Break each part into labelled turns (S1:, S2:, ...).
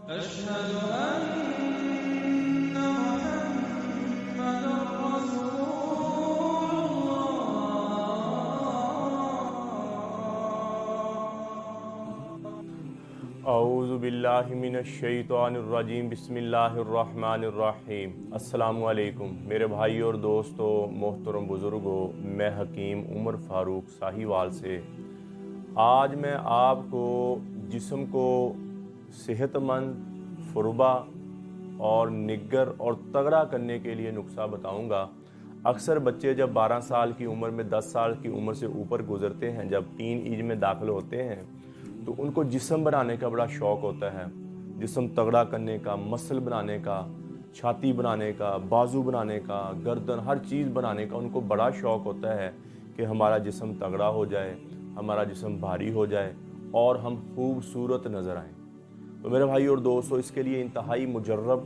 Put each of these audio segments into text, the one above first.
S1: أشهد أن محمدا رسول الله.
S2: اعوذ باللہ من الشیطان الرجیم، بسم اللہ الرحمن الرحیم۔ السلام علیکم میرے بھائی اور دوستو، محترم بزرگوں، میں حکیم عمر فاروق ساہیوال سے آج میں آپ کو جسم کو صحت مند، فربا اور نگر اور تگڑا کرنے کے لیے نسخہ بتاؤں گا۔ اکثر بچے جب 12 سال کی عمر میں 10 سال کی عمر سے اوپر گزرتے ہیں، جب ٹین ایج میں داخل ہوتے ہیں، تو ان کو جسم بنانے کا بڑا شوق ہوتا ہے، جسم تگڑا کرنے کا، مسل بنانے کا، چھاتی بنانے کا، بازو بنانے کا، گردن، ہر چیز بنانے کا ان کو بڑا شوق ہوتا ہے کہ ہمارا جسم تگڑا ہو جائے، ہمارا جسم بھاری ہو جائے اور ہم خوبصورت نظر آئیں۔ تو میرے بھائی اور دوستو، اس کے لیے انتہائی مجرب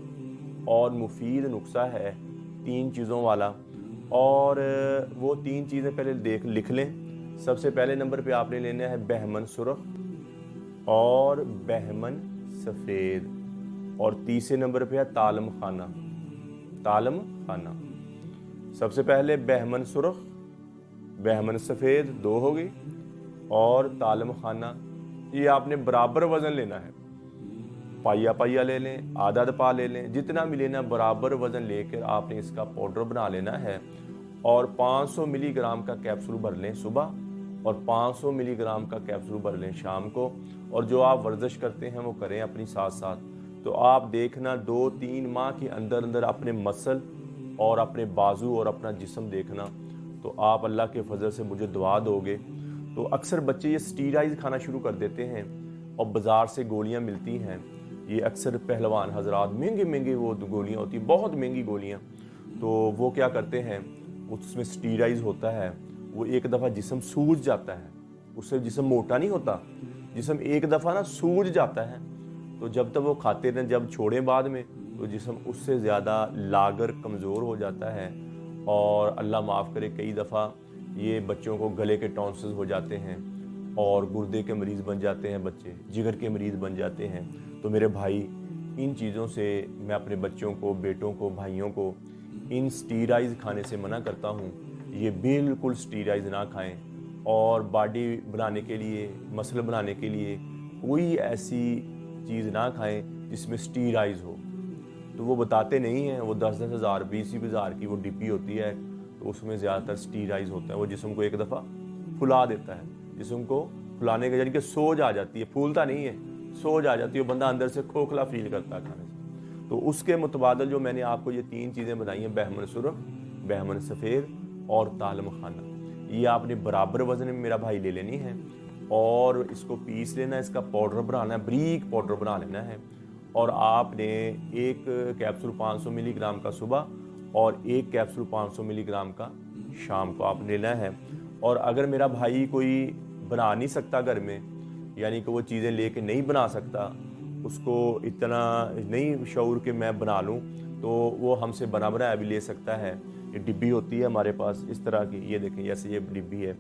S2: اور مفید نسخہ ہے 3 چیزوں والا، اور وہ 3 چیزیں پہلے لکھ لیں۔ سب سے پہلے نمبر پہ آپ نے لینا ہے بہمن سرخ اور بہمن سفید، اور تیسرے نمبر پہ ہے تالم خانہ۔ تالم خانہ سب سے پہلے بہمن سرخ، بہمن سفید 2 ہوگی، اور تالم خانہ یہ آپ نے برابر وزن لینا ہے۔ پائیا پائیا لے لیں، آدھا پا لے لیں، جتنا بھی لینا برابر وزن لے کر آپ نے اس کا پاؤڈر بنا لینا ہے، اور 500 ملی گرام کا کیپسول بھر لیں صبح، اور 500 ملی گرام کا کیپسول بھر لیں شام کو، اور جو آپ ورزش کرتے ہیں وہ کریں اپنی ساتھ ساتھ۔ تو آپ دیکھنا 2-3 ماہ کے اندر اندر اپنے مسل اور اپنے بازو اور اپنا جسم دیکھنا، تو آپ اللہ کے فضل سے مجھے دعا دو گے۔ تو اکثر بچے یہ اسٹیرائڈ کھانا شروع کر دیتے ہیں، اور بازار سے گولیاں ملتی ہیں، یہ اکثر پہلوان حضرات، مہنگی وہ گولیاں ہوتی ہیں، بہت مہنگی گولیاں، تو وہ کیا کرتے ہیں، اس میں اسٹیرائڈ ہوتا ہے، وہ ایک دفعہ جسم سوج جاتا ہے، اس سے جسم موٹا نہیں ہوتا، جسم ایک دفعہ نا سوج جاتا ہے، تو جب تک وہ کھاتے رہیں، جب چھوڑیں بعد میں، تو جسم اس سے زیادہ لاغر کمزور ہو جاتا ہے، اور اللہ معاف کرے کئی دفعہ یہ بچوں کو گلے کے ٹونسلز ہو جاتے ہیں، اور گردے کے مریض بن جاتے ہیں بچے، جگر کے مریض بن جاتے ہیں۔ تو میرے بھائی، ان چیزوں سے میں اپنے بچوں کو، بیٹوں کو، بھائیوں کو ان اسٹیرائڈ کھانے سے منع کرتا ہوں۔ یہ بالکل اسٹیرائڈ نہ کھائیں، اور باڈی بنانے کے لیے، مسل بنانے کے لیے کوئی ایسی چیز نہ کھائیں جس میں اسٹیرائڈ ہو۔ تو وہ بتاتے نہیں ہیں، وہ 10-10 ہزار 20-20 ہزار کی وہ ڈبی ہوتی ہے، تو اس میں زیادہ تر اسٹیرائڈ ہوتا ہے، وہ جسم کو ایک دفعہ پھلا دیتا ہے، جسم کو پھلانے کا، یعنی کہ سوج آ جاتی ہے، پھولتا نہیں ہے، سوج آ جاتی ہے، بندہ اندر سے کھوکھلا فیل کرتا ہے کھانے سے۔ تو اس کے متبادل جو میں نے آپ کو یہ 3 چیزیں بتائی ہیں، بہمن سرخ، بہمن سفید اور تالم خانہ، یہ آپ نے برابر وزن میں میرا بھائی لے لینی ہے، اور اس کو پیس لینا ہے، اس کا پاؤڈر بنانا ہے، بریک پاؤڈر بنا لینا ہے، اور آپ نے ایک کیپسول 500 ملی گرام کا صبح، اور ایک کیپسول 500 ملی گرام کا شام کو آپ لینا ہے۔ اور اگر میرا بھائی کوئی بنا نہیں سکتا گھر میں، یعنی کہ وہ چیزیں لے کے نہیں بنا سکتا، اس کو اتنا نہیں شعور کہ میں بنا لوں، تو وہ ہم سے بنا بنایا بھی لے سکتا ہے۔ یہ ڈبی ہوتی ہے ہمارے پاس اس طرح کی، یہ دیکھیں جیسے یہ ڈبی ہے،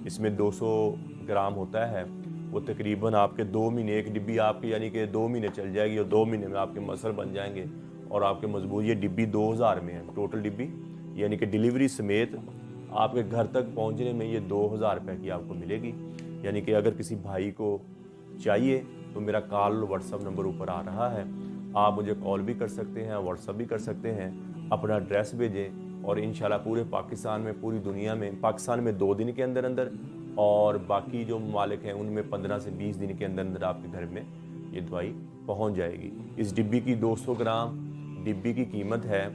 S2: اس میں 200 گرام ہوتا ہے، وہ تقریباً آپ کے 2 مہینے، ایک ڈبی آپ کی یعنی کہ 2 مہینے چل جائے گی، اور 2 مہینے میں آپ کے مسل بن جائیں گے اور آپ کے مضبوط۔ یہ ڈبی 2000 میں ہے ٹوٹل ڈبی، یعنی کہ ڈیلیوری سمیت آپ کے گھر تک پہنچنے میں یہ 2000 روپے کی آپ کو ملے گی۔ یعنی کہ اگر کسی بھائی کو چاہیے تو میرا کال واٹس ایپ نمبر اوپر آ رہا ہے، آپ مجھے کال بھی کر سکتے ہیں، واٹس ایپ بھی کر سکتے ہیں، اپنا ایڈریس بھیجیں، اور انشاءاللہ پورے پاکستان میں، پوری دنیا میں، پاکستان میں 2 دن کے اندر اندر، اور باقی جو ممالک ہیں ان میں 15 سے 20 دن کے اندر اندر آپ کے گھر میں یہ دوائی پہنچ جائے گی۔ اس ڈبی کی 200 گرام ڈبی کی قیمت ہے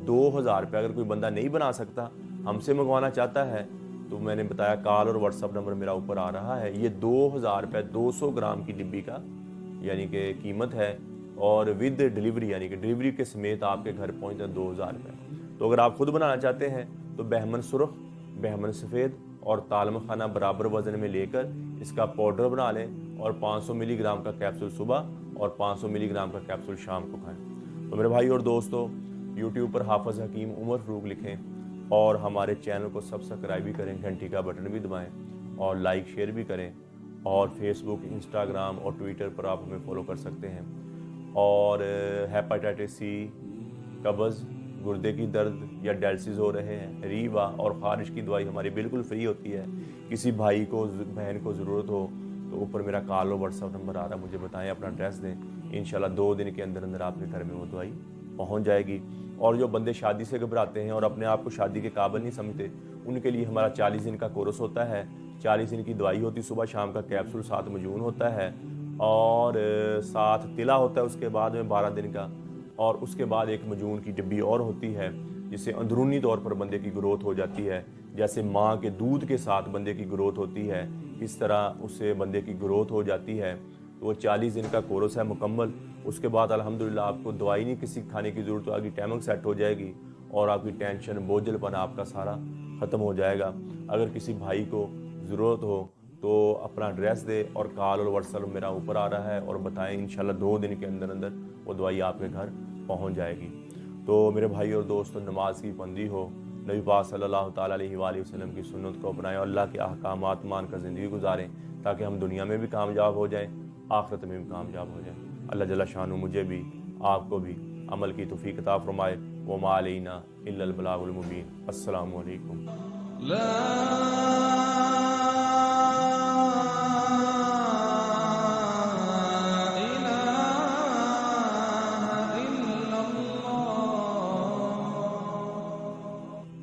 S2: 2000 روپے۔ اگر کوئی بندہ نہیں بنا سکتا، ہم سے منگوانا چاہتا ہے، تو میں نے بتایا کال اور واٹس ایپ نمبر میرا اوپر آ رہا ہے، یہ 2000 روپے 200 گرام کی ڈبی کا یعنی کہ قیمت ہے، اور ود ڈیلیوری یعنی کہ ڈیلیوری کے سمیت آپ کے گھر پہنچتا ہے 2000 روپے۔ تو اگر آپ خود بنانا چاہتے ہیں تو بہمن سرخ، بہمن سفید اور تالم خانہ برابر وزن میں لے کر اس کا پاؤڈر بنا لیں، اور 500 ملی گرام کا کیپسول صبح اور 500 ملی گرام کا کیپسول شام کو کھائیں۔ تو میرے بھائی اور دوستو، یوٹیوب پر حافظ حکیم عمر فاروق لکھیں، اور ہمارے چینل کو سبسکرائب بھی کریں، گھنٹی کا بٹن بھی دبائیں، اور لائک شیئر بھی کریں، اور فیس بک، انسٹاگرام اور ٹویٹر پر آپ ہمیں فالو کر سکتے ہیں۔ اور ہیپاٹائٹس سی، قبض، گردے کی درد یا ڈائلسس ہو رہے ہیں، ریوا اور خارش کی دوائی ہماری بالکل فری ہوتی ہے۔ کسی بھائی کو بہن کو ضرورت ہو تو اوپر میرا کال اور واٹس ایپ نمبر آ رہا ہے، مجھے بتائیں، اپنا ایڈریس دیں، انشاءاللہ 2 دن کے اندر اندر آپ کے گھر میں وہ دوائی پہنچ جائے گی۔ اور جو بندے شادی سے گھبراتے ہیں اور اپنے آپ کو شادی کے قابل نہیں سمجھتے، ان کے لیے ہمارا 40 دن کا کورس ہوتا ہے، 40 دن کی دوائی ہوتی، صبح شام کا کیپسول، ساتھ مجون ہوتا ہے اور ساتھ تلا ہوتا ہے اس کے بعد میں 12 دن کا، اور اس کے بعد ایک مجون کی ڈبی اور ہوتی ہے جس سے اندرونی طور پر بندے کی گروتھ ہو جاتی ہے، جیسے ماں کے دودھ کے ساتھ بندے کی گروتھ ہوتی ہے اس طرح اس سے بندے کی گروتھ ہو جاتی ہے۔ تو وہ 40 دن کا کورس ہے مکمل۔ اس کے بعد الحمدللہ آپ کو دوائی نہیں کسی کھانے کی ضرورت، آپ کی ٹائمنگ سیٹ ہو جائے گی اور آپ کی ٹینشن بوجھل پن آپ کا سارا ختم ہو جائے گا۔ اگر کسی بھائی کو ضرورت ہو تو اپنا ایڈریس دے اور کال اور واٹس ایپ میرا اوپر آ رہا ہے اور بتائیں، انشاءاللہ 2 دن کے اندر اندر وہ دوائی آپ کے گھر پہنچ جائے گی۔ تو میرے بھائی اور دوستوں، نماز کی پابندی ہو، نبی پاک صلی اللہ تعالیٰ علیہ وآلہ وسلم کی سنت کو اپنائیں اور اللہ کے احکامات مان کر زندگی گزاریں تاکہ ہم دنیا میں بھی کامیاب ہو جائیں، آخرت میں بھی کامیاب ہو جائیں۔ اللہ جل شانہ مجھے بھی آپ کو بھی عمل کی توفیق عطا فرمائے۔ وما علینا الا البلاغ المبین۔ السلام علیکم۔
S1: لا